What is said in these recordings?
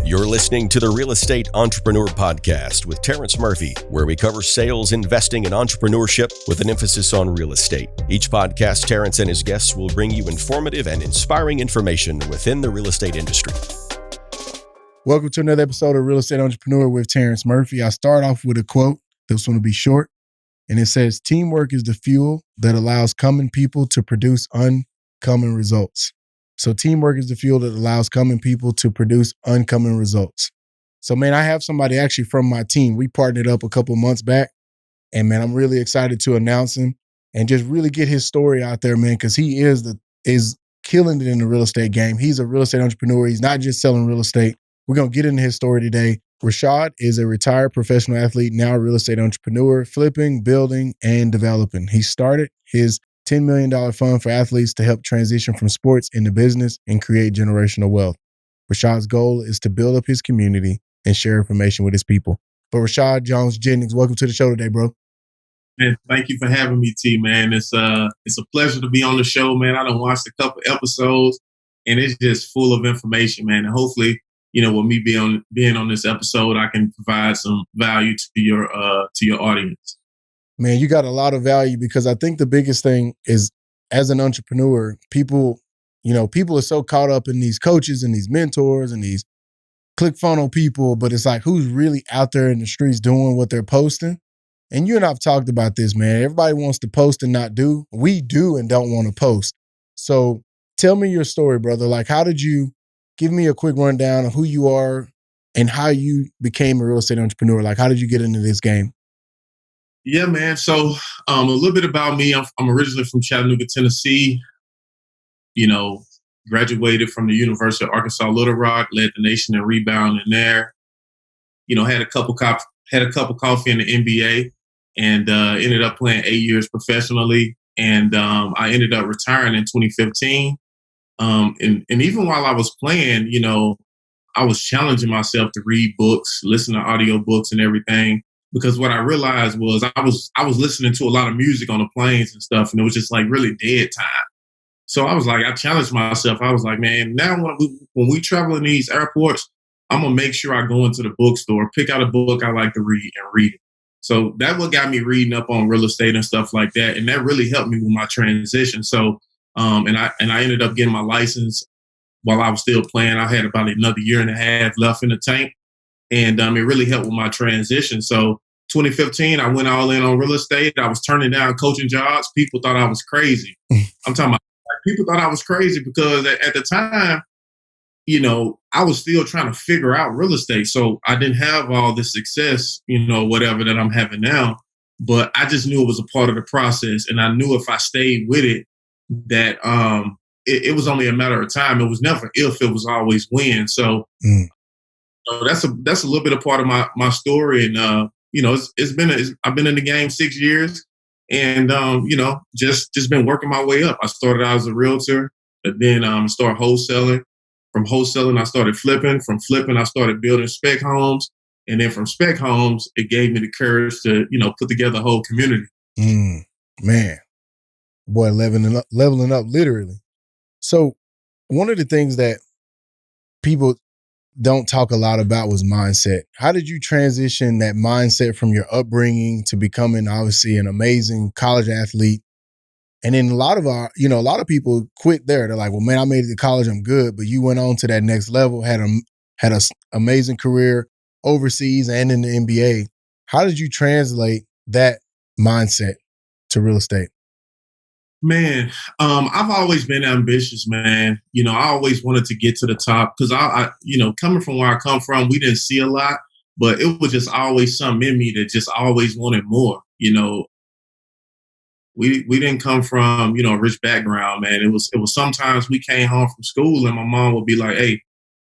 You're listening to the Real Estate Entrepreneur Podcast with Terrence Murphy, where we cover sales, investing, and entrepreneurship with an emphasis on real estate. Each podcast, Terrence and his guests will bring you informative and inspiring information within the real estate industry. Welcome to another episode of Real Estate Entrepreneur with Terrence Murphy. I start off with a quote. This one will be short. And it says, teamwork is the fuel that allows common people to produce uncommon results. So teamwork is the fuel that allows common people to produce uncommon results. So, man, I have somebody actually from my team. We partnered up a couple months back. And, man, I'm really excited to announce him and just really get his story out there, man, because he is killing it in the real estate game. He's a real estate entrepreneur. He's not just selling real estate. We're going to get into his story today. Rashad is a retired professional athlete, now a real estate entrepreneur, flipping, building, and developing. He started his $10 million fund for athletes to help transition from sports into business and create generational wealth. Rashad's goal is to build up his community and share information with his people. But Rashad Jones-Jennings, welcome to the show today, bro. Man, thank you for having me, T, man. It's a pleasure to be on the show, man. I done watched a couple episodes, and it's just full of information, man. And hopefully, with me being on this episode, I can provide some value to your audience. Man, you got a lot of value because I think the biggest thing is, as an entrepreneur, people are so caught up in these coaches and these mentors and these ClickFunnels people, but it's like, who's really out there in the streets doing what they're posting? And you and I've talked about this, man. Everybody wants to post and not do. We do and don't want to post. So tell me your story, brother. Like, give me a quick rundown of who you are and how you became a real estate entrepreneur. Like, how did you get into this game? Yeah, man. So a little bit about me. I'm originally from Chattanooga, Tennessee. Graduated from the University of Arkansas Little Rock, led the nation in rebounding there. Had a cup of coffee in the NBA, and ended up playing 8 years professionally. And I ended up retiring in 2015. And even while I was playing, I was challenging myself to read books, listen to audio books and everything. Because what I realized was I was listening to a lot of music on the planes and stuff, and it was just like really dead time. So I challenged myself. I was like, man, now when we travel in these airports, I'm going to make sure I go into the bookstore, pick out a book I like to read and read it. So that's what got me reading up on real estate and stuff like that. And that really helped me with my transition. So, and I ended up getting my license while I was still playing. I had about another year and a half left in the tank. And it really helped with my transition. So 2015, I went all in on real estate. I was turning down coaching jobs. People thought I was crazy. I'm talking about people thought I was crazy because at the time, I was still trying to figure out real estate. So I didn't have all the success, whatever that I'm having now. But I just knew it was a part of the process. And I knew if I stayed with it, that it was only a matter of time. It was never if, it was always when. So that's a little bit of part of my story. And, I've been in the game 6 years and, just been working my way up. I started out as a realtor, but then started wholesaling. From wholesaling, I started flipping. From flipping, I started building spec homes. And then from spec homes, it gave me the courage to, put together a whole community. Man, boy, leveling up literally. So one of the things that people don't talk a lot about was mindset. How did you transition that mindset from your upbringing to becoming obviously an amazing college athlete? And then a lot of people quit there. They're like, well, man, I made it to college, I'm good. But you went on to that next level, had an amazing career overseas and in the NBA. How did you translate that mindset to real estate? Man, I've always been ambitious, man. I always wanted to get to the top because I coming from where I come from, we didn't see a lot, but it was just always something in me that just always wanted more. We didn't come from, a rich background, man. It was sometimes we came home from school and my mom would be like, hey,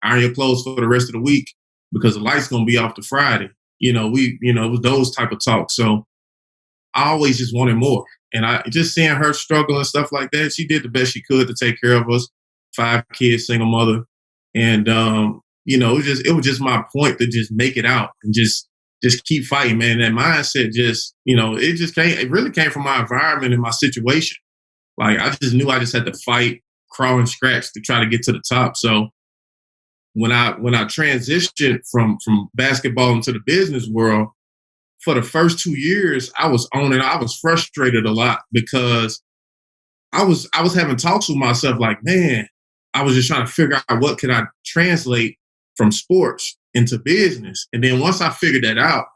iron your clothes for the rest of the week because the light's going to be off to Friday. It was those type of talks. So I always just wanted more. And I just seeing her struggle and stuff like that, she did the best she could to take care of us. 5 kids, single mother. And, it was just my point to just make it out and just keep fighting, man. That mindset it really came from my environment and my situation. Like, I just knew I just had to fight, crawl and scratch to try to get to the top. So when I transitioned from basketball into the business world, for the first 2 years, I was on it. I was frustrated a lot because I was having talks with myself like, man, I was just trying to figure out what could I translate from sports into business. And then once I figured that out,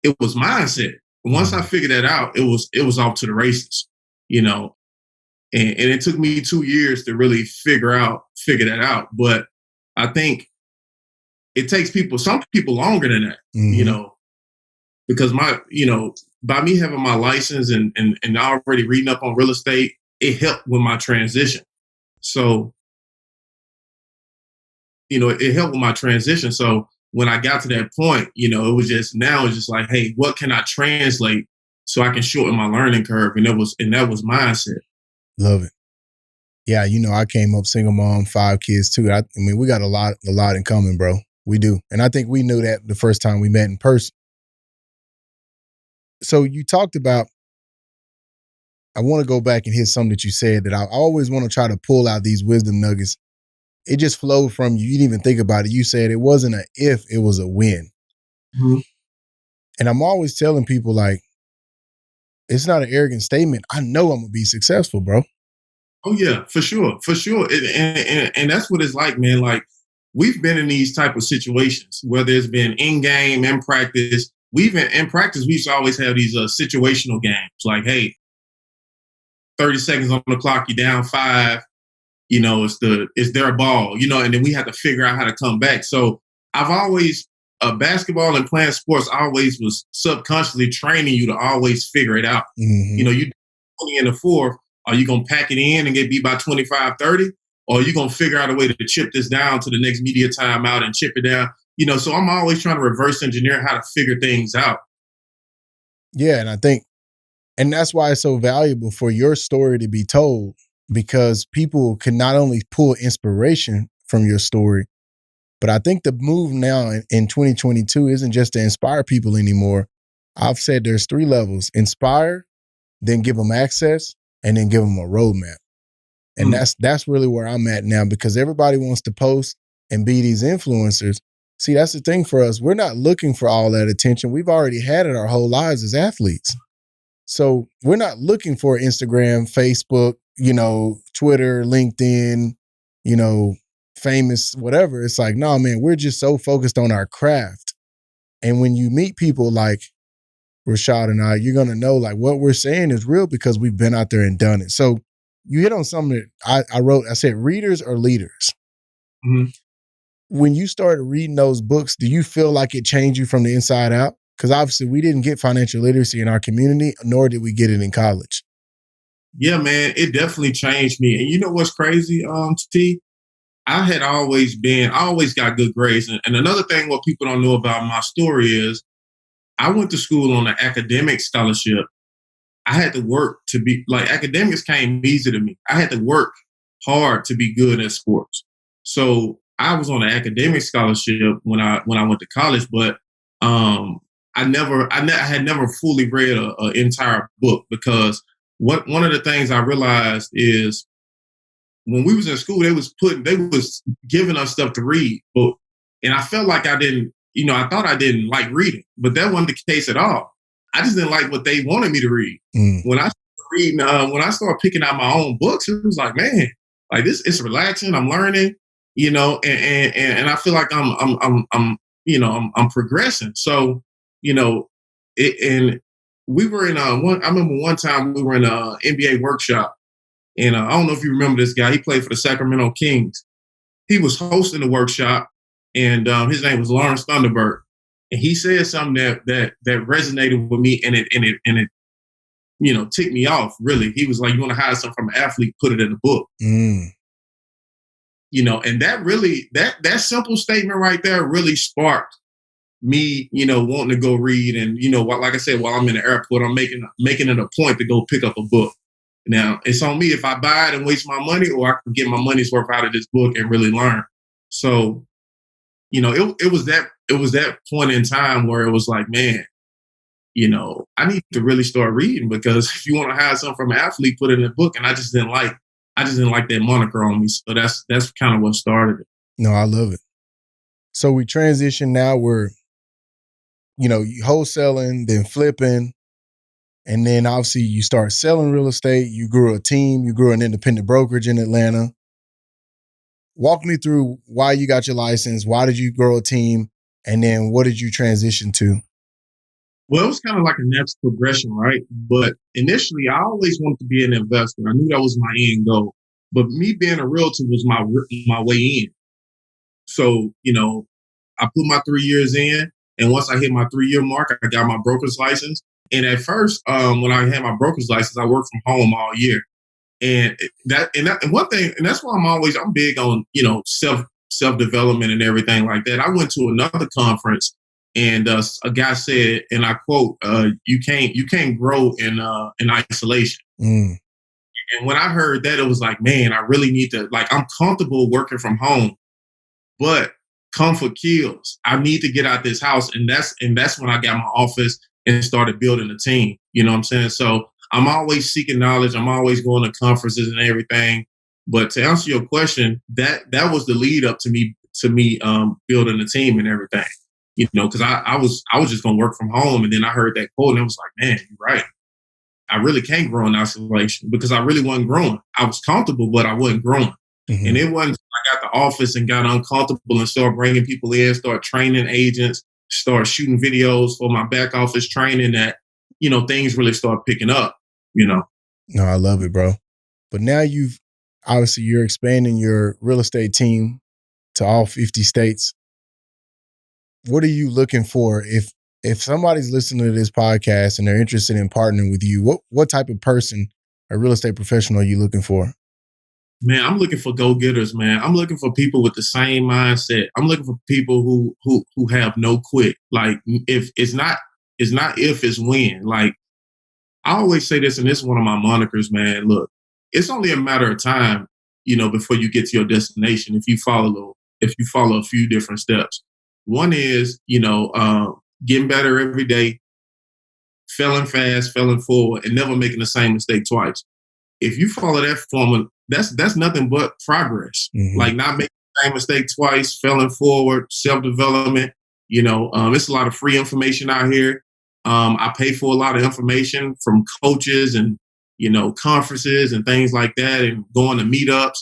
it was mindset. Once I figured that out, it was off to the races, you know. And it took me 2 years to really figure that out. But I think it takes some people longer than that, you know, because by me having my license and already reading up on real estate, it helped with my transition. So, it helped with my transition. So when I got to that point, it was just like, hey, what can I translate so I can shorten my learning curve? And that was mindset. Love it. Yeah, I came up single mom, 5 kids too. I mean, we got a lot in common, bro. We do. And I think we knew that the first time we met in person. So you talked about, I want to go back and hit something that you said that I always want to try to pull out these wisdom nuggets. It just flowed from you. You didn't even think about it. You said it wasn't a if, it was a when. Mm-hmm. And I'm always telling people, like, it's not an arrogant statement. I know I'm going to be successful, bro. Oh, yeah, for sure. For sure. And that's what it's like, man. Like, we've been in these type of situations, whether it's been in game, in practice. In practice, we used to always have these situational games. Like, hey, 30 seconds on the clock, you're down 5. It's their ball, and then we had to figure out how to come back. So I've always, basketball and playing sports always was subconsciously training you to always figure it out. Mm-hmm. You 20 in the fourth, are you going to pack it in and get beat by 25, 30? Or are you going to figure out a way to chip this down to the next media timeout and chip it down? So I'm always trying to reverse engineer how to figure things out. Yeah, and that's why it's so valuable for your story to be told, because people can not only pull inspiration from your story, but I think the move now in 2022 isn't just to inspire people anymore. I've said there's 3 levels: inspire, then give them access, and then give them a roadmap. And that's really where I'm at now, because everybody wants to post and be these influencers. See, that's the thing for us. We're not looking for all that attention. We've already had it our whole lives as athletes. So we're not looking for Instagram, Facebook, Twitter, LinkedIn, famous, whatever. It's like, no, man, we're just so focused on our craft. And when you meet people like Rashad and I, you're going to know like what we're saying is real because we've been out there and done it. So you hit on something that I wrote. I said, readers or leaders? Mm-hmm. When you started reading those books, do you feel like it changed you from the inside out? Because obviously we didn't get financial literacy in our community, nor did we get it in college. Yeah, man, it definitely changed me. And you know what's crazy, T? I always got good grades. And another thing what people don't know about my story is I went to school on an academic scholarship. I had to work to be, like, academics came easy to me. I had to work hard to be good at sports. So I was on an academic scholarship when I went to college, but I had never fully read an entire book, because one of the things I realized is when we was in school, they was giving us stuff to read, and I felt like I thought I didn't like reading, but that wasn't the case at all. I just didn't like what they wanted me to read. When I started reading, when I started picking out my own books, it was like, man, like this, it's relaxing. I'm learning, and I feel like I'm progressing. So, and we were in I remember one time we were in a NBA workshop, and I don't know if you remember this guy. He played for the Sacramento Kings. He was hosting the workshop, and his name was Lawrence Thunderbird. And he said something that resonated with me, and it ticked me off. Really, he was like, "You want to hire something from an athlete? Put it in the book." And that really that simple statement right there really sparked me, wanting to go read. And like I said, while I'm in the airport, I'm making it a point to go pick up a book. Now it's on me if I buy it and waste my money, or I can get my money's worth out of this book and really learn. So, it was that point in time where it was like, man, I need to really start reading, because if you want to hire something from an athlete, put it in a book. And I just didn't like that moniker on me. So that's kind of what started it. No, I love it. So we transition now. We're, you wholesaling, then flipping, and then obviously you start selling real estate. You grew a team. You grew an independent brokerage in Atlanta. Walk me through why you got your license. Why did you grow a team? And then what did you transition to? Well, it was kind of like a natural progression, right? But initially, I always wanted to be an investor. I knew that was my end goal. But me being a realtor was my way in. So, I put my 3 years in, and once I hit my 3-year mark, I got my broker's license. And at first, when I had my broker's license, I worked from home all year. And one thing, and that's why I'm big on, self development and everything like that. I went to another conference, and a guy said, and I quote, "You can't grow in isolation." Mm. And when I heard that, it was like, man, I really need to, I'm comfortable working from home, but comfort kills. I need to get out this house. And that's when I got my office and started building a team. You know what I'm saying? So I'm always seeking knowledge. I'm always going to conferences and everything. But to answer your question, that was the lead up to me building a team and everything. Because I was just going to work from home. And then I heard that quote and I was like, man, you're right. I really can't grow in isolation because I really wasn't growing. I was comfortable, but I wasn't growing. Mm-hmm. And it wasn't until I got the office and got uncomfortable and started bringing people in, start training agents, start shooting videos for my back office training that, things really start picking up, No, I love it, bro. But now you're expanding your real estate team to all 50 states. What are you looking for? If somebody's listening to this podcast and they're interested in partnering with you, what type of person, a real estate professional, are you looking for? Man, I'm looking for go-getters, man. I'm looking for people with the same mindset. I'm looking for people who have no quit. Like, if it's not if, it's when. Like, I always say this, and this is one of my monikers, man. Look, it's only a matter of time, before you get to your destination if you follow a few different steps. One is, getting better every day, failing fast, failing forward, and never making the same mistake twice. If you follow that formula, that's nothing but progress. Mm-hmm. Like, not making the same mistake twice, failing forward, self-development. It's a lot of free information out here. I pay for a lot of information from coaches and, conferences and things like that, and going to meetups.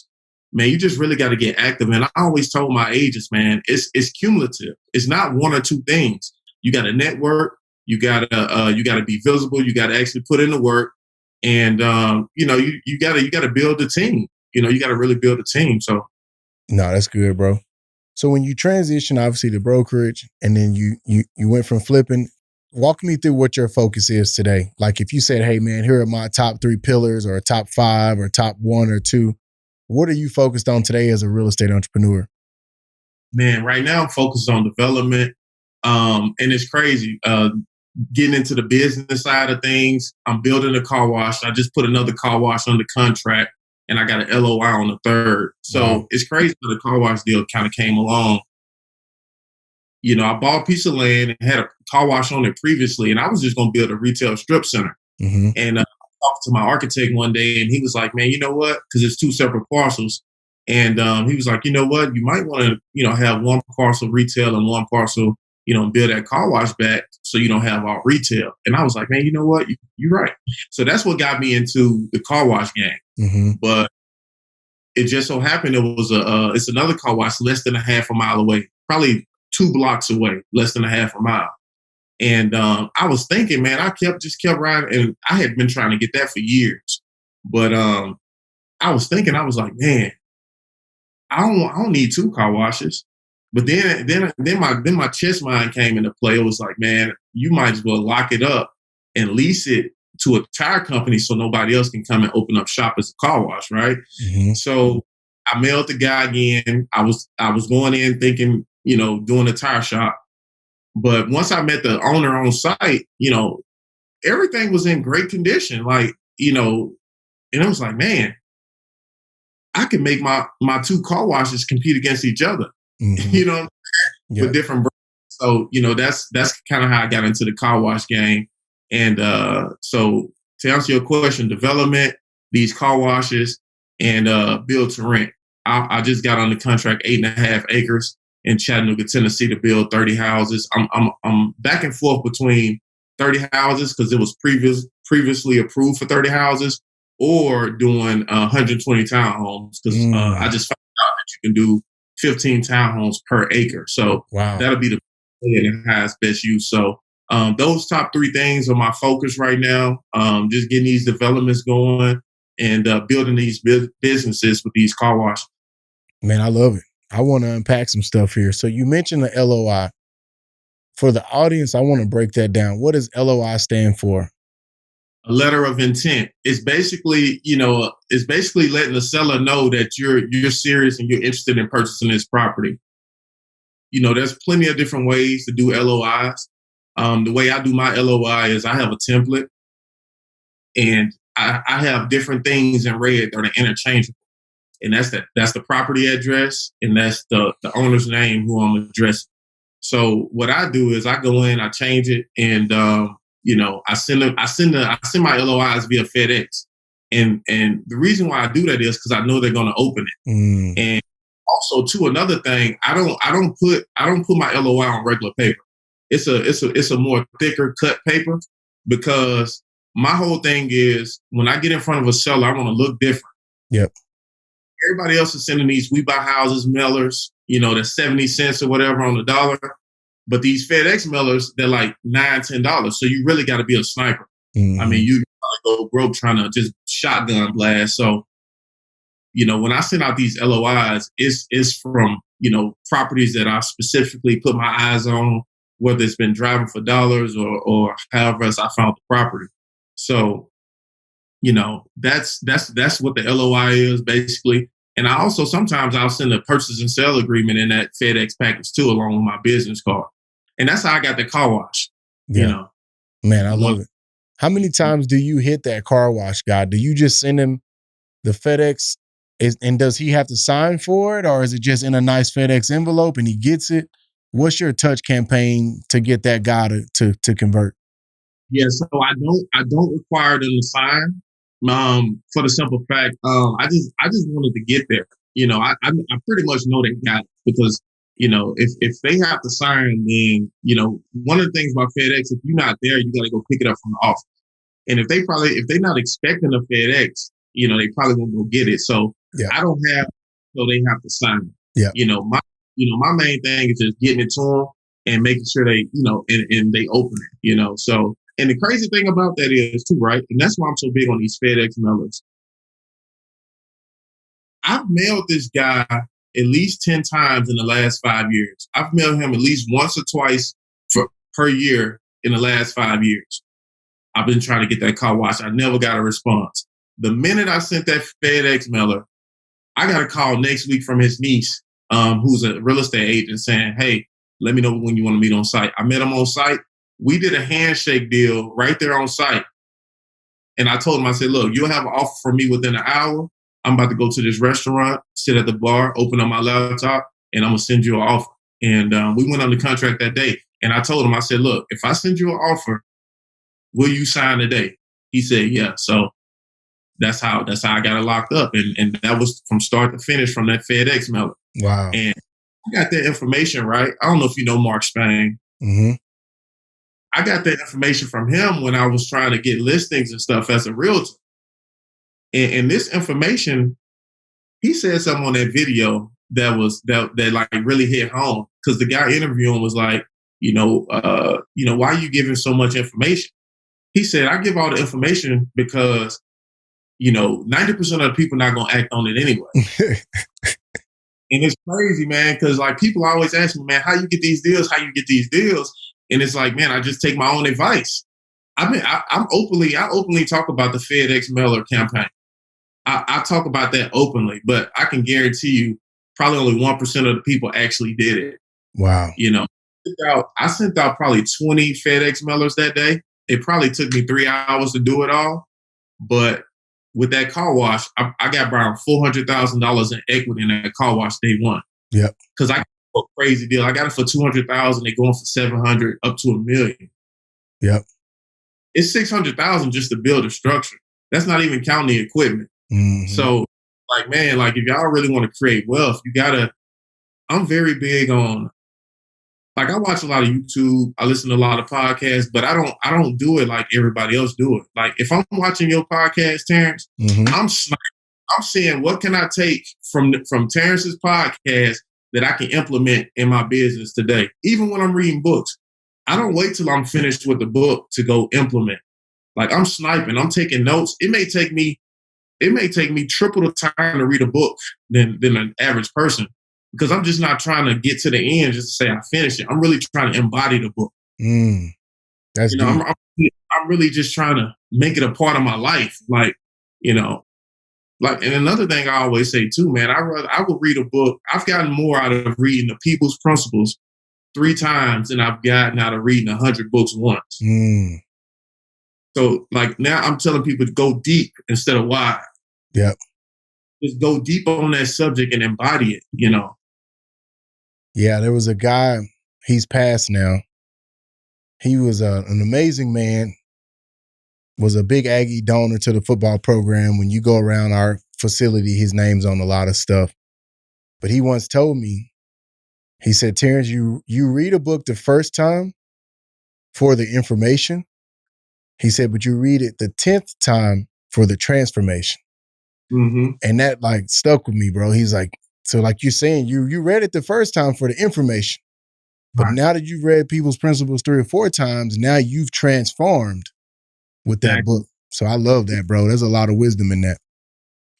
Man, you just really got to get active. And I always told my agents, man, it's cumulative. It's not one or two things. You got to network. You got to be visible. You got to actually put in the work. And, you got to build a team. You got to really build a team. So. No, that's good, bro. So when you transition, obviously, to brokerage, and then you went from flipping, walk me through what your focus is today. Like, if you said, hey, man, here are my top 3 pillars, or top 5 or top 1 or 2, what are you focused on today as a real estate entrepreneur? Man, right now I'm focused on development. And it's crazy. Getting into the business side of things. I'm building a car wash. I just put another car wash under contract, and I got an LOI on the 3rd. So wow. It's crazy that the car wash deal kind of came along. I bought a piece of land and had a car wash on it previously, and I was just going to build a retail strip center. Mm-hmm. And I talked to my architect one day, and he was like, man, you know what? Because it's 2 separate parcels. And he was like, you know what? You might want to, have one parcel retail and one parcel, build that car wash back so you don't have all retail. And I was like, man, you know what? You're right. So that's what got me into the car wash game. Mm-hmm. But it just so happened it's another car wash less than a half a mile away, probably 2 blocks away, less than a half a mile. And I was thinking, man, I kept riding, and I had been trying to get that for years. But I was thinking, I was like, man, I don't need 2 car washes. But then my chess mind came into play. It was like, man, you might as well lock it up and lease it to a tire company so nobody else can come and open up shop as a car wash, right? Mm-hmm. So I mailed the guy again. I was going in thinking, doing a tire shop. But once I met the owner on site, everything was in great condition. Like, and it was like, man, I can make my 2 car washes compete against each other, mm-hmm. Yeah. With different brands. So, that's kind of how I got into the car wash game. And so to answer your question, development, these car washes, and build to rent. I just got on the contract 8.5 acres. in Chattanooga, Tennessee to build 30 houses. I'm back and forth between 30 houses because it was previously approved for 30 houses, or doing 120 townhomes because I just found out that you can do 15 townhomes per acre. So that'll be the highest best use. So those top three things are my focus right now. Just getting these developments going and building these businesses with these car washes. Man, I love it. I want to unpack some stuff here. So you mentioned the LOI. For the audience, I want to break that down. What does LOI stand for? A letter of intent. It's basically, letting the seller know that you're serious and you're interested in purchasing this property. There's plenty of different ways to do LOIs. The way I do my LOI is I have a template, and I have different things in red that are interchangeable. And that's the property address, and that's the owner's name who I'm addressing. So what I do is I go in, I change it, and I send my LOIs via FedEx. And the reason why I do that is because I know they're going to open it. And also, too, another thing, I don't put my LOI on regular paper. It's a more thicker cut paper, because my whole thing is when I get in front of a seller, I want to look different. Yep. Everybody else is sending these We Buy Houses mailers, that's 70 cents or whatever on the dollar. But these FedEx mailers, they're like $9, $10. So you really got to be a sniper. I mean, you go broke trying to just shotgun blast. So, when I send out these LOIs, it's from, properties that I specifically put my eyes on, whether it's been driving for dollars or however else I found the property. So, that's what the LOI is basically. And I also sometimes I'll send a purchase and sale agreement in that FedEx package too, along with my business card. And that's how I got the car wash. Yeah. Man, I love it. How many times do you hit that car wash guy? Do you just send him the FedEx and does he have to sign for it, or is it just in a nice FedEx envelope and he gets it? What's your touch campaign to get that guy to convert? Yeah, so I don't require them to sign. For the simple fact, I just wanted to get there. I pretty much know they got it because, if they have to sign, then, one of the things about FedEx, if you're not there, you got to go pick it up from the office. And if they're not expecting a FedEx, they probably won't go get it. So I don't have, so they have to sign. Yeah. My main thing is just getting it to them and making sure they, and they open it, so. And the crazy thing about that is too, right? And that's why I'm so big on these FedEx mailers. I've mailed this guy at least 10 times in the last 5 years. I've mailed him at least once or twice per year in the last 5 years. I've been trying to get that car washed. I never got a response. The minute I sent that FedEx mailer, I got a call next week from his niece, who's a real estate agent, saying, "Hey, let me know when you want to meet on site." I met him on site. We did a handshake deal right there on site. And I told him, I said, "Look, you'll have an offer for me within an hour. I'm about to go to this restaurant, sit at the bar, open up my laptop, and I'm going to send you an offer." And we went under contract that day. And I told him, I said, "Look, if I send you an offer, will you sign today?" He said, "Yeah." So that's how I got it locked up. And that was from start to finish from that FedEx mailer. Wow. And I got that information, right? I don't know if you know Mark Spain. Mm-hmm. I got that information from him when I was trying to get listings and stuff as a realtor. And this information, he said something on that video that like really hit home, because the guy interviewing was like, why are you giving so much information? He said, "I give all the information because, 90% of the people not going to act on it anyway." And it's crazy, man, because like people always ask me, "Man, how you get these deals? How you get these deals?" And it's like, man, I just take my own advice. I openly talk about the FedEx mailer campaign. I talk about that openly, but I can guarantee you probably only 1% of the people actually did it. Wow. I sent out probably 20 FedEx mailers that day. It probably took me 3 hours to do it all. But with that car wash, I got around $400,000 in equity in that car wash day one. Yep. Because I got a crazy deal. I got it for $200,000. They're going for $700,000 up to $1 million. Yep. It's $600,000 just to build a structure. That's not even counting the equipment. Mm-hmm. So, like, man, like if y'all really want to create wealth, you gotta I'm very big on, like, I watch a lot of YouTube, I listen to a lot of podcasts, but I don't do it like everybody else do it. Like, if I'm watching your podcast, Terrence, I'm saying, what can I take from Terrence's podcast that I can implement in my business today? Even when I'm reading books, I don't wait till I'm finished with the book to go implement. Like, I'm sniping, I'm taking notes. It may take me triple the time to read a book than an average person, because I'm just not trying to get to the end just to say I finished it. I'm really trying to embody the book. That's I'm really just trying to make it a part of my life. Like, and another thing I always say too, man, I will read a book. I've gotten more out of reading The People's Principles 3 times than I've gotten out of reading 100 books once. So, like, now I'm telling people to go deep instead of wide. Yep. Just go deep on that subject and embody it, Yeah, there was a guy, he's passed now. He was an amazing man, was a big Aggie donor to the football program. When you go around our facility, his name's on a lot of stuff. But he once told me, he said, Terrence, you read a book the first time for the information. He said, but you read it the 10th time for the transformation. And that, like, stuck with me, bro. He's like, so like you're saying, you read it the first time for the information. But now that you've read People's Principles 3 or 4 times, now you've transformed with that book. So I love that, bro. There's a lot of wisdom in that.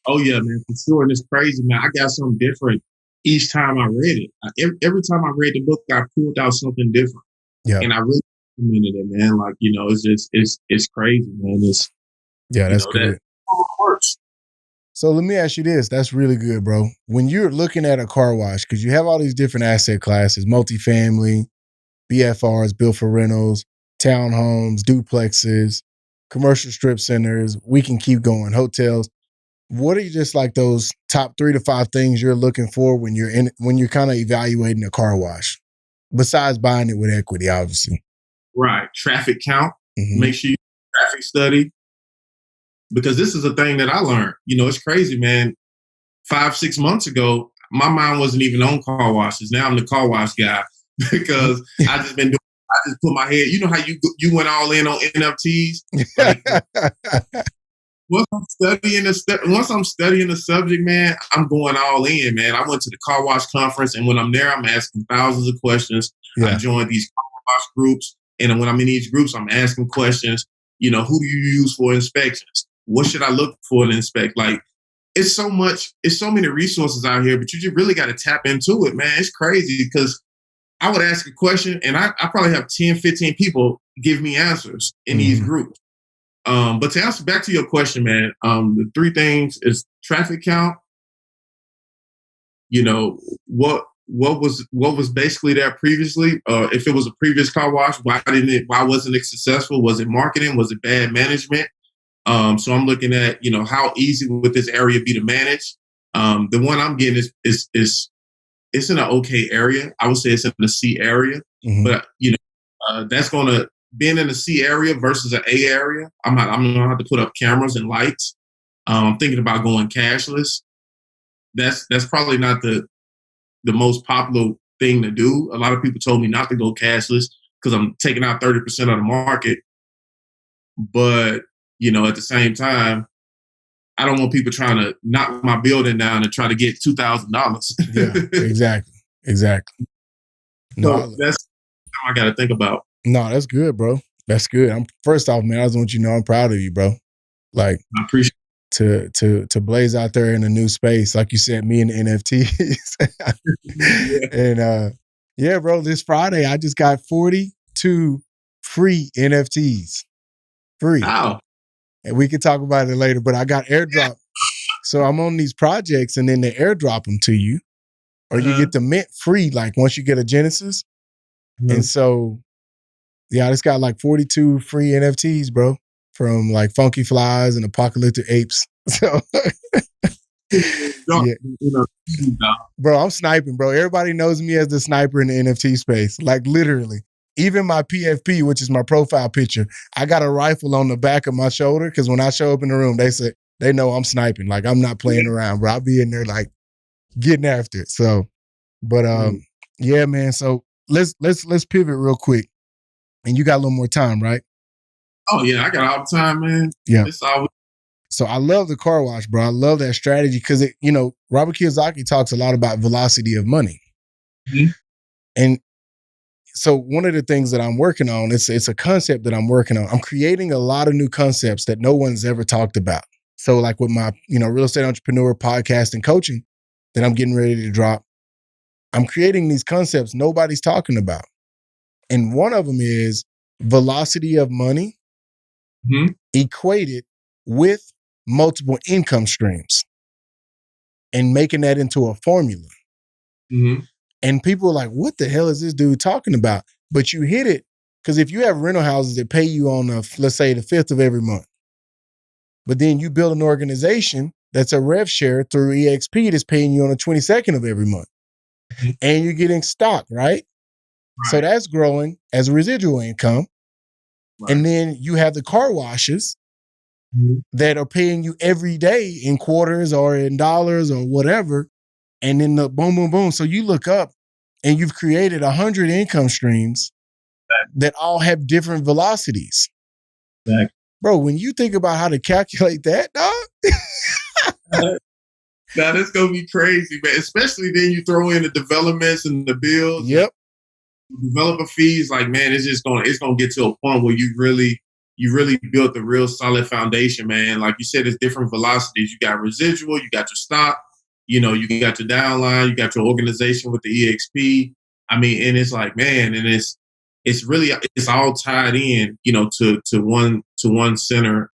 Oh, yeah, man, for sure. And it's crazy, man. I got something different each time I read it. Every time I read the book, I pulled out something different. Yeah. And I really implemented it, man. Like, it's crazy, man. That's good. That works. So let me ask you this. That's really good, bro. When you're looking at a car wash, because you have all these different asset classes, multifamily, BFRs, built for rentals, townhomes, duplexes, commercial strip centers, we can keep going, hotels. What are you just like those top 3 to 5 things you're looking for when you're kind of evaluating a car wash? Besides buying it with equity, obviously. Right. Traffic count. Make sure you do traffic study. Because this is a thing that I learned. It's crazy, man. 5-6 months ago, my mind wasn't even on car washes. Now I'm the car wash guy because I just put my head. You know how you went all in on NFTs? Like, once I'm studying the subject, man, I'm going all in, man. I went to the car wash conference, and when I'm there, I'm asking thousands of questions. Yeah. I joined these car wash groups, and when I'm in these groups, I'm asking questions. Who do you use for inspections? What should I look for to inspect? Like, it's so many resources out here, but you just really got to tap into it, man. It's crazy because I would ask a question and I probably have 10, 15 people give me answers in these groups. But to answer back to your question, man, the 3 things is traffic count. What was basically there previously? If it was a previous car wash, why wasn't it successful? Was it marketing? Was it bad management? So I'm looking at, how easy would this area be to manage? The one I'm getting is it's in an okay area. I would say it's in the C area, but that's going to being in the C area versus an A area. I'm going to have to put up cameras and lights. I'm thinking about going cashless. That's probably not the most popular thing to do. A lot of people told me not to go cashless because I'm taking out 30% of the market. But, at the same time, I don't want people trying to knock my building down and try to get $2,000. Yeah, exactly. No, so that's something I got to think about. No, that's good, bro. That's good. First off, man, I just want you to know I'm proud of you, bro. Like, I appreciate to blaze out there in a new space, like you said, me and the NFTs. And yeah, bro, this Friday I just got 42 free NFTs. Free. Wow. And we can talk about it later, but I got airdrop. So I'm on these projects and then they airdrop them to you. Or you get the mint free, like once you get a Genesis. And so, yeah, I just got like 42 free NFTs, bro. From like Funky Flies and Apocalyptic Apes. So, yeah. Bro, I'm sniping, bro. Everybody knows me as the sniper in the NFT space. Like literally. Even my PFP, which is my profile picture, I got a rifle on the back of my shoulder because when I show up in the room, they know I'm sniping. Like I'm not playing around, bro. I'll be in there like getting after it. So But yeah, man. So let's pivot real quick. And you got a little more time, right? Oh yeah, I got all the time, man. Yeah. It's always. So I love the car wash, bro. I love that strategy because Robert Kiyosaki talks a lot about velocity of money. Mm-hmm. And so one of the things that I'm working on, it's a concept that I'm working on. I'm creating a lot of new concepts that no one's ever talked about. So like with my, real estate entrepreneur podcast and coaching that I'm getting ready to drop, I'm creating these concepts nobody's talking about. And one of them is velocity of money equated with multiple income streams and making that into a formula. Mm-hmm. And people are like, what the hell is this dude talking about? But you hit it because if you have rental houses that pay you on, let's say, the 5th of every month, but then you build an organization that's a rev share through EXP that's paying you on the 22nd of every month. And you're getting stock, right? So that's growing as a residual income. Right. And then you have the car washes that are paying you every day in quarters or in dollars or whatever. And then the boom, boom, boom. So you look up and you've created 100 income streams that all have different velocities. Exactly. Bro, when you think about how to calculate that, dog. Now that's gonna be crazy, man. Especially then you throw in the developments and the bills. Yep. Developer fees, like, man, it's gonna get to a point where you really built a real solid foundation, man. Like you said, it's different velocities. You got residual, you got your stock, you got your downline, you got your organization with the EXP. I mean, and it's like, man, and it's all tied in, to one center,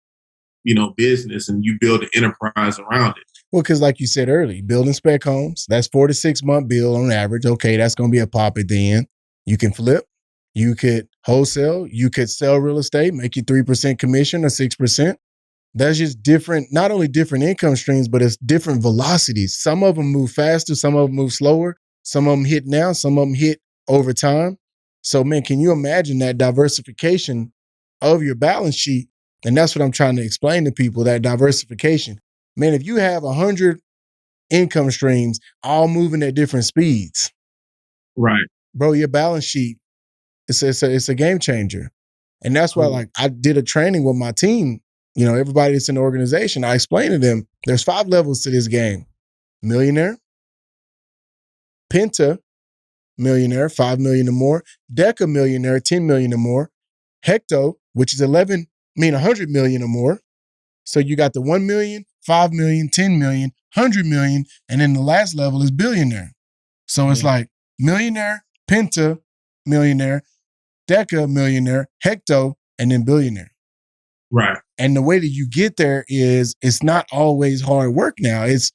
business, and you build an enterprise around it. Well, because like you said earlier, building spec homes, that's 4 to 6 month build on average. Okay, that's going to be a pop at the end. You can flip, you could wholesale, you could sell real estate, make you 3% commission or 6%. That's just different, not only different income streams, but it's different velocities. Some of them move faster, some of them move slower, some of them hit now, some of them hit over time. So, man, can you imagine that diversification of your balance sheet? And that's what I'm trying to explain to people, that diversification. Man, if you have 100 income streams all moving at different speeds, right, bro, your balance sheet, it's a game changer. And that's why, like, I did a training with my team, everybody that's in the organization. I explained to them, there's 5 levels to this game: millionaire, penta millionaire, 5 million or more, deca millionaire, 10 million or more, hecto, which is 100 million or more. So you got the 1 million, 5 million, 10 million, 100 million, and then the last level is billionaire. So it's like millionaire, penta millionaire, deca millionaire, hecto, and then billionaire. Right. And the way that you get there is, it's not always hard work now. It's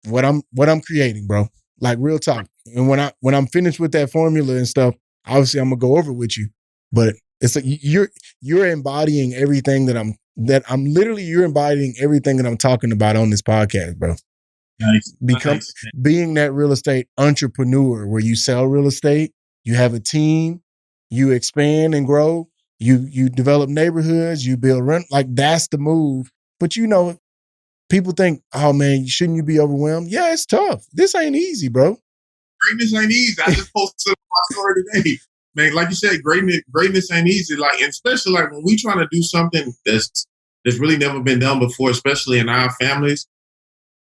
what I'm creating, bro. Like, real talk. And when I'm finished with that formula and stuff, obviously I'm gonna go over it with you. But it's like you're embodying everything you're embodying everything that I'm talking about on this podcast, bro. Nice. Being that real estate entrepreneur where you sell real estate, you have a team, you expand and grow, you develop neighborhoods, you build rent. Like, that's the move. But people think, oh man, shouldn't you be overwhelmed? Yeah, it's tough. This ain't easy, bro. Greatness ain't easy. I just posted my story today. Man, like you said, greatness ain't easy. Like, and especially like when we trying to do something that's really never been done before, especially in our families,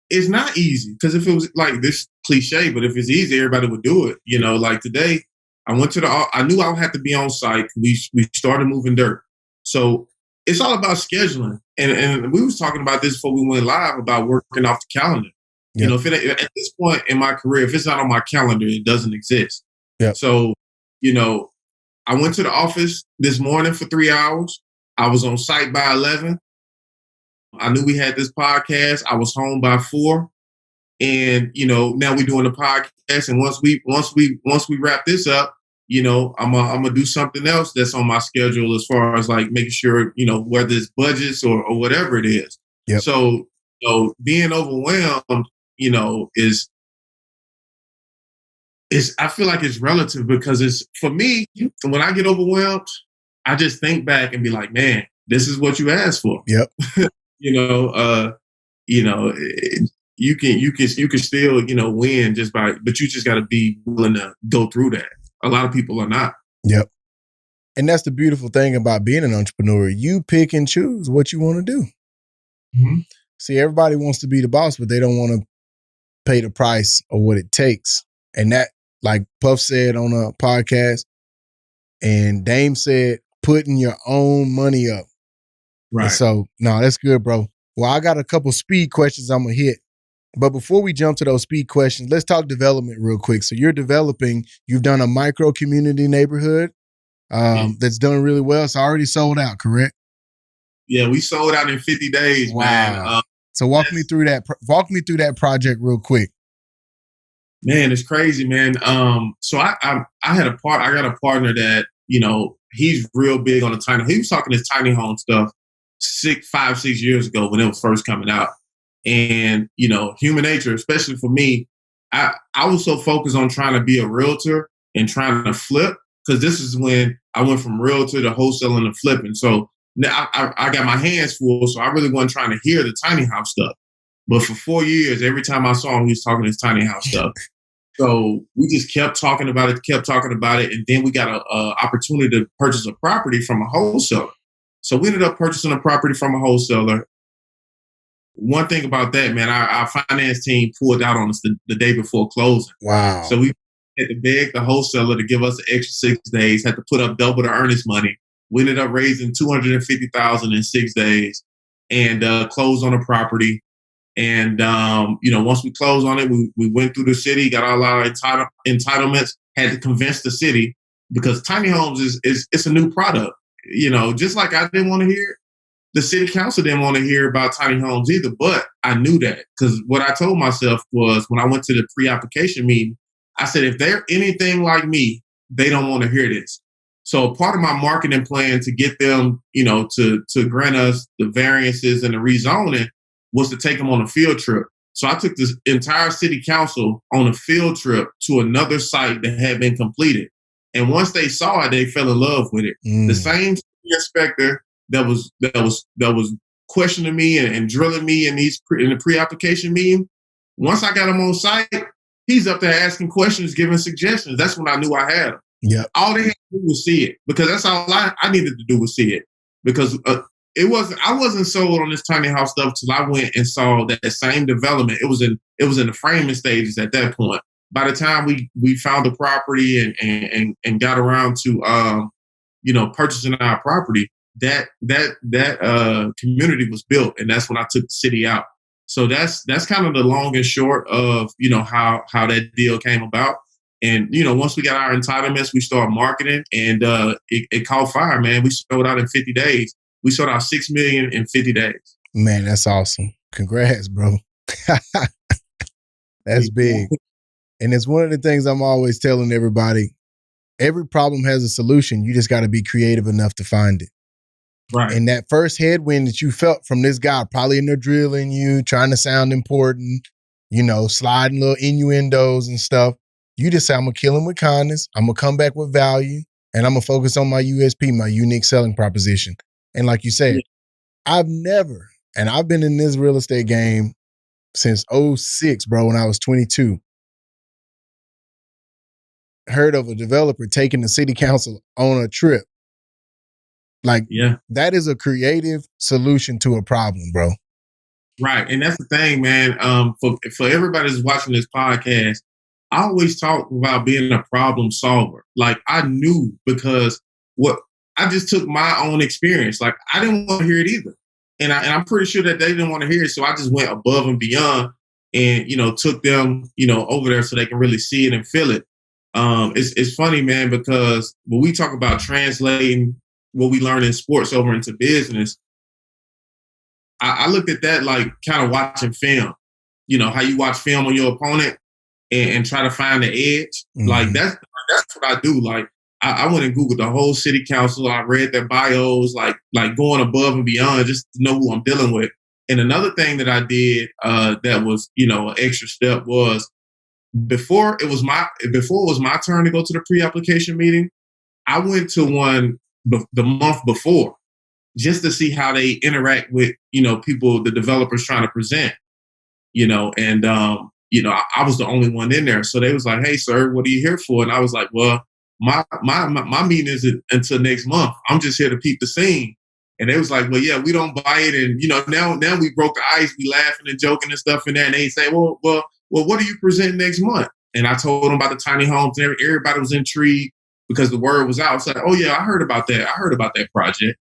it's not easy. Because if it was like this cliche, but if it's easy, everybody would do it. Like today, I went to I knew I would have to be on site. We started moving dirt. So it's all about scheduling. And we was talking about this before we went live about working off the calendar. Yep. If at this point in my career, if it's not on my calendar, it doesn't exist. Yep. So, I went to the office this morning for 3 hours. I was on site by 11. I knew we had this podcast. I was home by 4. And, now we're doing the podcast. And once we wrap this up, I'm gonna do something else that's on my schedule as far as like making sure, whether it's budgets or whatever it is. Yep. So, being overwhelmed, is I feel like it's relative, because it's, for me, when I get overwhelmed, I just think back and be like, man, this is what you asked for. Yep. you can still, win but you just got to be willing to go through that. A lot of people are not. Yep. And that's the beautiful thing about being an entrepreneur. You pick and choose what you want to do. Mm-hmm. See, everybody wants to be the boss, but they don't want to pay the price of what it takes. And that, like Puff said on a podcast, and Dame said, putting your own money up. Right. And so, no, that's good, bro. Well, I got a couple speed questions I'm going to hit. But before we jump to those speed questions, let's talk development real quick. So you've done a micro community neighborhood that's done really well. It's already sold out, correct? Yeah, we sold out in 50 days, wow. Man. So walk me through that. Walk me through that project real quick. Man, it's crazy, man. So I got a partner that, he's real big on the tiny. He was talking this tiny home stuff 6 years ago when it was first coming out. And, human nature, especially for me, I was so focused on trying to be a realtor and trying to flip, because this is when I went from realtor to wholesaling to flipping. So now I got my hands full, so I really wasn't trying to hear the tiny house stuff. But for 4 years, every time I saw him, he was talking this tiny house stuff. So we just kept talking about it. And then we got an opportunity to purchase a property from a wholesaler. So we ended up purchasing a property from a wholesaler. One thing about that, man, our finance team pulled out on us the day before closing. Wow. So we had to beg the wholesaler to give us an extra 6 days, had to put up double the earnest money. We ended up raising $250,000 in 6 days and closed on the property. And, once we closed on it, we went through the city, got all our entitlements, had to convince the city, because tiny homes it's a new product. Just like I didn't want to hear, the city council didn't want to hear about tiny homes either. But I knew that, because what I told myself was, when I went to the pre-application meeting, I said, if they're anything like me, they don't want to hear this. So part of my marketing plan to get them, to grant us the variances and the rezoning was to take them on a field trip. So I took this entire city council on a field trip to another site that had been completed. And once they saw it, they fell in love with it. The same inspector that was questioning me and drilling me in the pre-application meeting, once I got him on site, he's up there asking questions, giving suggestions. That's when I knew I had him. Yeah. All they had to do was see it, because that's all I needed to do was see it. Because I wasn't sold on this tiny house stuff till I went and saw that same development. It was in the framing stages at that point. By the time we found the property and got around to purchasing our property, that community was built, and that's when I took the city out. So that's kind of the long and short of how that deal came about. And once we got our entitlements, we started marketing, and it caught fire, man. We sold out in 50 days. We sold out $6 million in 50 days. Man, that's awesome. Congrats, bro. That's big. And it's one of the things I'm always telling everybody. Every problem has a solution. You just got to be creative enough to find it. Right. And that first headwind that you felt from this guy, probably in there drilling you, trying to sound important, sliding little innuendos and stuff. You just say, I'm going to kill him with kindness. I'm going to come back with value, and I'm going to focus on my USP, my unique selling proposition. And like you said, I've been in this real estate game since 2006, bro, when I was 22. Heard of a developer taking the city council on a trip. That is a creative solution to a problem, bro. Right. And that's the thing, man. For everybody that's watching this podcast, I always talk about being a problem solver. Like, I knew, because I just took my own experience. Like, I didn't want to hear it either. And I'm pretty sure that they didn't want to hear it. So I just went above and beyond and, took them, over there so they can really see it and feel it. It's funny, man, because when we talk about translating what we learn in sports over into business, I looked at that like kind of watching film. How you watch film on your opponent and try to find the edge. Mm-hmm. Like, that's what I do. Like, I went and Googled the whole city council. I read their bios, like going above and beyond just to know who I'm dealing with. And another thing that I did that was, an extra step was before it was my turn to go to the pre-application meeting, I went to one the month before just to see how they interact with, people, the developers trying to present. and I was the only one in there. So they was like, "Hey, sir, what are you here for?" And I was like, "Well, my meeting isn't until next month. I'm just here to peep the scene." And they was like, "Well, yeah, we don't buy it." And now we broke the ice. We laughing and joking and stuff in there. And they say, "Well, what do you present next month?" And I told them about the tiny homes. And everybody was intrigued because the word was out. It's like, "Oh yeah, I heard about that. I heard about that project."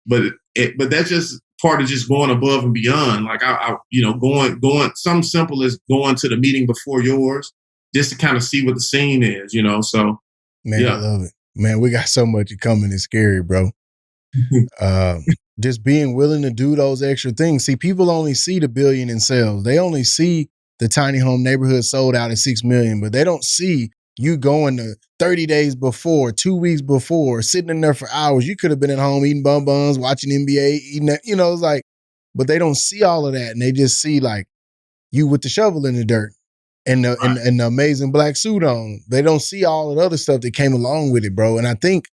But that's just part of just going above and beyond. Like going something simple as going to the meeting before yours, just to kind of see what the scene is. So man, yeah. I love it. Man, we got so much coming. It's scary, bro. Just being willing to do those extra things. See, people only see the billion in sales. They only see the tiny home neighborhood sold out at 6 million, but they don't see you going to 30 days before, 2 weeks before, sitting in there for hours. You could have been at home eating bonbons, watching NBA, eating that, it's like, but they don't see all of that. And they just see like you with the shovel in the dirt and the amazing black suit on. They don't see all of the other stuff that came along with it, bro. And I think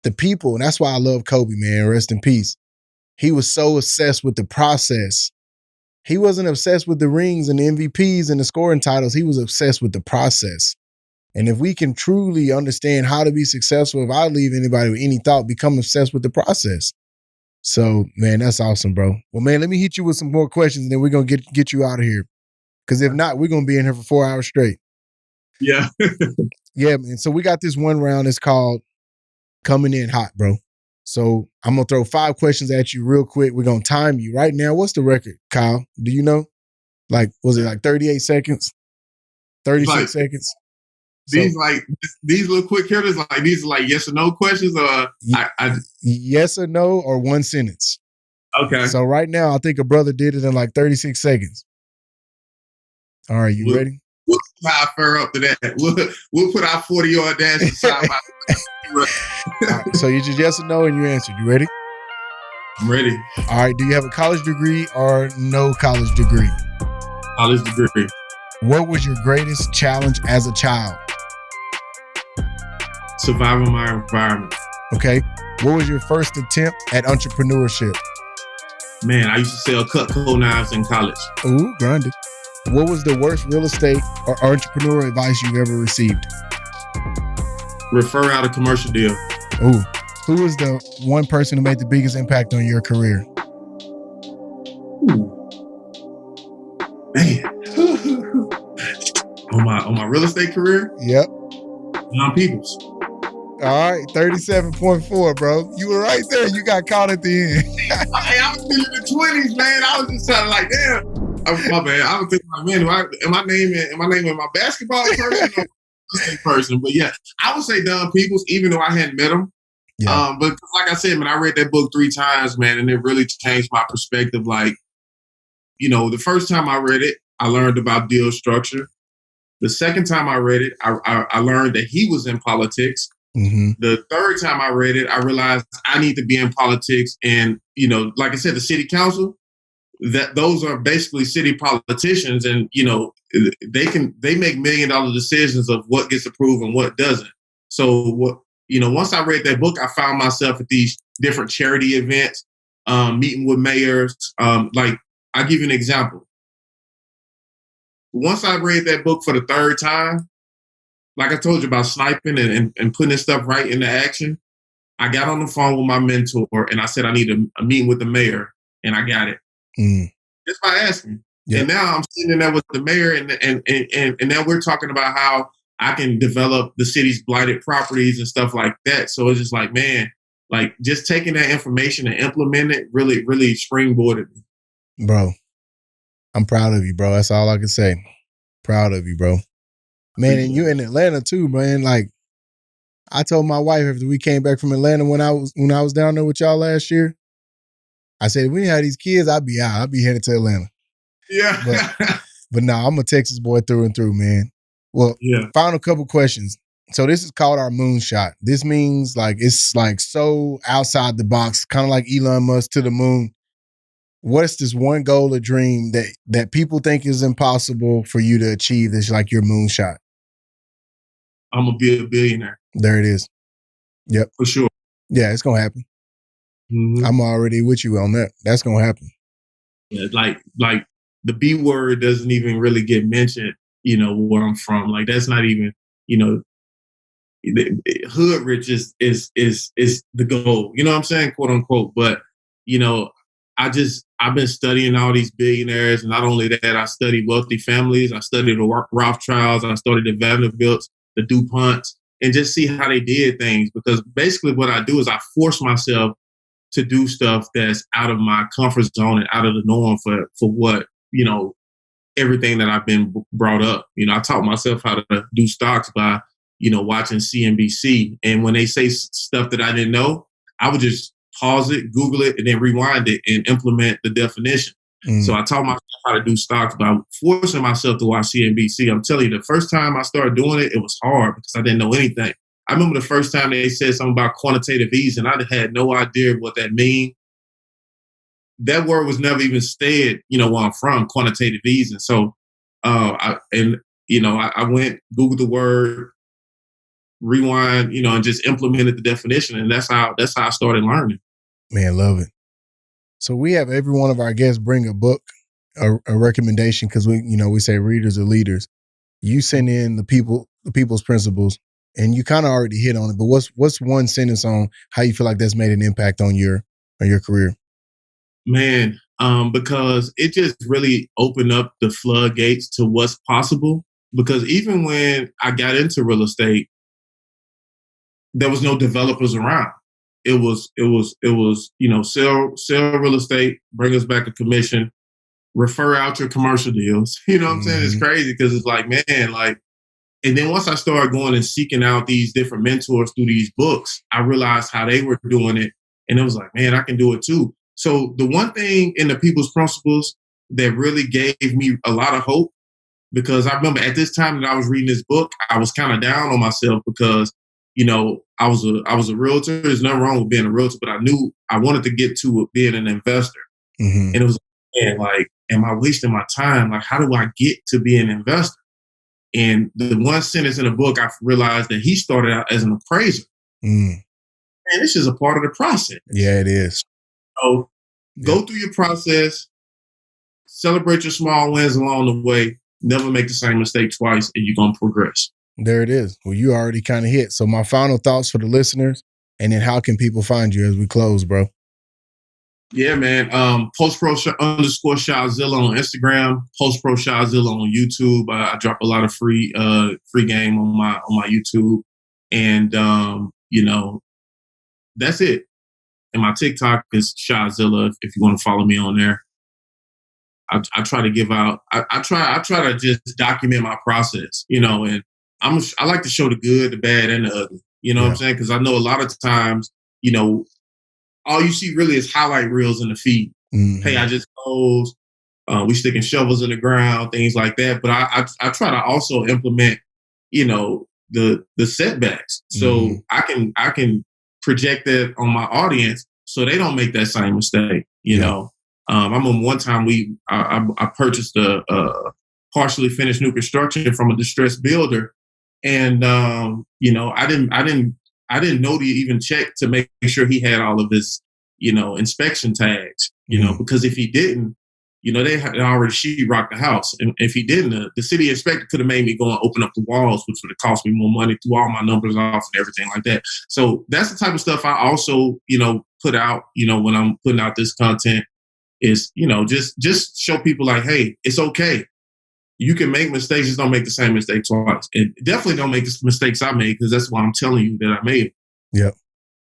the people, and that's why I love Kobe, man, rest in peace. He was so obsessed with the process. He wasn't obsessed with the rings and the MVPs and the scoring titles. He was obsessed with the process. And if we can truly understand how to be successful, if I leave anybody with any thought, become obsessed with the process. So, man, that's awesome, bro. Well, man, let me hit you with some more questions and then we're going to get you out of here. Because if not, we're going to be in here for 4 hours straight. Yeah. Yeah, man. So we got this one round. It's called Coming In Hot, bro. So I'm going to throw 5 questions at you real quick. We're going to time you right now. What's the record, Kyle? Do you know? Like, was it like 38 seconds? 36 seconds? These little quick hitters, like these are like yes or no questions, or yes or no, or one sentence. Okay. So right now, I think a brother did it in like 36 seconds. All right, you ready? We'll fur up to that. We'll put our 40-yard dash aside. Right, so you just yes or no, and you answered. You ready? I'm ready. All right. Do you have a college degree or no college degree? College degree. What was your greatest challenge as a child? Surviving my environment. Okay. What was your first attempt at entrepreneurship? Man, I used to sell Cutco knives in college. Ooh, grinded. What was the worst real estate or entrepreneur advice you've ever received? Refer out a commercial deal. Ooh. Who was the one person who made the biggest impact on your career? Ooh. Man. on my real estate career? Yep. John Peoples. All right, 37.4, bro. You were right there. You got caught at the end. I was in the 20s, man. I was just trying to like, damn. My bad. I was thinking like, man, am I naming my basketball person or real estate person? But yeah, I would say Don Peoples, even though I hadn't met him. Yeah. But like I said, man, I read that book 3 times, man, and it really changed my perspective. Like, the first time I read it, I learned about deal structure. The second time I read it, I learned that he was in politics. Mm-hmm. The third time I read it, I realized I need to be in politics. And, like I said, the city council, that those are basically city politicians. And, they make $1 million decisions of what gets approved and what doesn't. So once I read that book, I found myself at these different charity events, meeting with mayors. Like, I'll give you an example. Once I read that book for the third time, like I told you about sniping and putting this stuff right into action, I got on the phone with my mentor and I said I need a meeting with the mayor, and I got it. Just by asking. Yep. And now I'm sitting there with the mayor, and now we're talking about how I can develop the city's blighted properties and stuff like that. So it's just like, man, like just taking that information and implementing it really, really springboarded me. Bro, I'm proud of you, bro. That's all I can say. Proud of you, bro. Man, and you in Atlanta too, man. Like, I told my wife after we came back from Atlanta when I was down there with y'all last year, I said, if we had these kids, I'd be out. I'd be headed to Atlanta. Yeah. But no, I'm a Texas boy through and through, man. Well, yeah. Final couple questions. So this is called our moonshot. This means like it's like so outside the box, kind of like Elon Musk to the moon. What's this one goal or dream that people think is impossible for you to achieve that's like your moonshot? I'm going to be a billionaire. There it is. Yep. For sure. Yeah, it's going to happen. Mm-hmm. I'm already with you on that. That's going to happen. Yeah, like the B word doesn't even really get mentioned, where I'm from. Like that's not even, hood rich is the goal. You know what I'm saying? Quote unquote. But, I've been studying all these billionaires. And not only that, I studied wealthy families. I studied the Rothschilds. I studied the Vanderbilts, the DuPonts, and just see how they did things. Because basically what I do is I force myself to do stuff that's out of my comfort zone and out of the norm for what, everything that I've been brought up. I taught myself how to do stocks by, watching CNBC. And when they say stuff that I didn't know, I would just pause it, Google it, and then rewind it and implement the definition. So I taught myself how to do stocks by forcing myself to watch CNBC. I'm telling you, the first time I started doing it, it was hard because I didn't know anything. I remember the first time they said something about quantitative easing, I had no idea what that mean. That word was never even said, where I'm from, quantitative easing. So, I went, Googled the word, rewind, and just implemented the definition. And that's how I started learning. Man, love it. So we have every one of our guests bring a book, a recommendation, because we say readers are leaders. You send in the people's principles, and you kind of already hit on it. But what's one sentence on how you feel like that's made an impact on your career? Man, because it just really opened up the floodgates to what's possible. Because even when I got into real estate, there was no developers around. It was, sell real estate, bring us back a commission, refer out your commercial deals. You know what I'm saying? It's crazy because it's like, man, like, and then once I started going and seeking out these different mentors through these books, I realized how they were doing it. And it was like, man, I can do it too. So the one thing in the People's Principles that really gave me a lot of hope, because I remember at this time that I was reading this book, I was kind of down on myself because, I was a realtor. There's nothing wrong with being a realtor, but I knew I wanted to get to being an investor. And it was, man, like, am I wasting my time? Like, how do I get to be an investor? And the one sentence in the book, I realized that he started out as an appraiser. And this is a part of the process. Yeah, it is. So go through your process, celebrate your small wins along the way, never make the same mistake twice, and you're going to progress. There it is. Well, you already kind of hit. So my final thoughts for the listeners, and then how can people find you as we close, bro? Yeah, man. PostPro_Shazilla on Instagram, PostPro Shazilla on YouTube. I drop a lot of free game on my YouTube, and that's it. And my TikTok is Shazilla if you want to follow me on there. I try to give out. I try to just document my process, and I like to show the good, the bad, and the ugly. You know what I'm saying? Because I know a lot of times, all you see really is highlight reels in the feed. Hey, I just closed. We sticking shovels in the ground, things like that. But I try to also implement, the setbacks, so I can project that on my audience so they don't make that same mistake. I remember one time I purchased a partially finished new construction from a distressed builder, and I didn't know to even check to make sure he had all of his inspection tags. Because if he didn't, they had already sheetrocked the house, and if he didn't, the city inspector could have made me go and open up the walls, which would have cost me more money, threw all my numbers off and everything like that. So that's the type of stuff I also put out. When I'm putting out this content. Is, just show people like, hey, it's okay. You can make mistakes, just don't make the same mistake twice. And definitely don't make the mistakes I made, because that's why I'm telling you that I made it. Yep.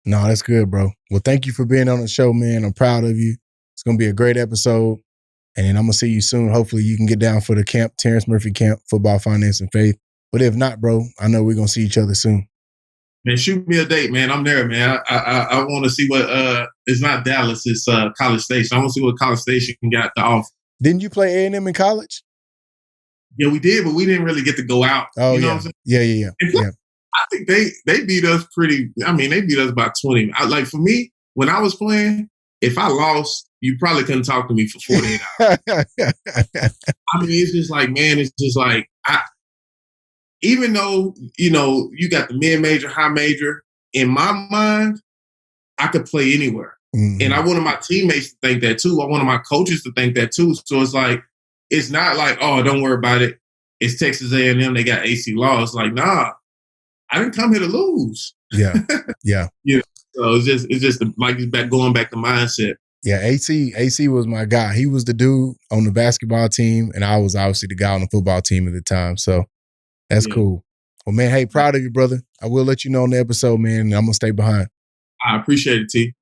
No, that's good, bro. Well, thank you for being on the show, man. I'm proud of you. It's going to be a great episode. And then I'm going to see you soon. Hopefully you can get down for the camp, Terrence Murphy Camp, Football, Finance, and Faith. But if not, bro, I know we're going to see each other soon. Man, shoot me a date, man. I'm there, man. I want to see what it's not Dallas, it's College Station. I want to see what College Station got to offer. Didn't you play A&M in college? Yeah, we did, but we didn't really get to go out. Oh, you know yeah. What I'm saying? Yeah. I think they beat us pretty. I mean, they beat us by 20. For me, when I was playing, if I lost, you probably couldn't talk to me for 48 hours. I mean, it's just like, man, it's just like even though, you got the mid-major, high major, in my mind, I could play anywhere. And I wanted my teammates to think that too. I wanted my coaches to think that too. So it's like, it's not like, oh, don't worry about it. It's Texas A&M. They got AC law. It's like, nah, I didn't come here to lose. Yeah. You know, so it's just like going back to mindset. Yeah, AC was my guy. He was the dude on the basketball team, and I was obviously the guy on the football team at the time. So that's cool. Well, man, hey, proud of you, brother. I will let you know on the episode, man, and I'm going to stay behind. I appreciate it, T.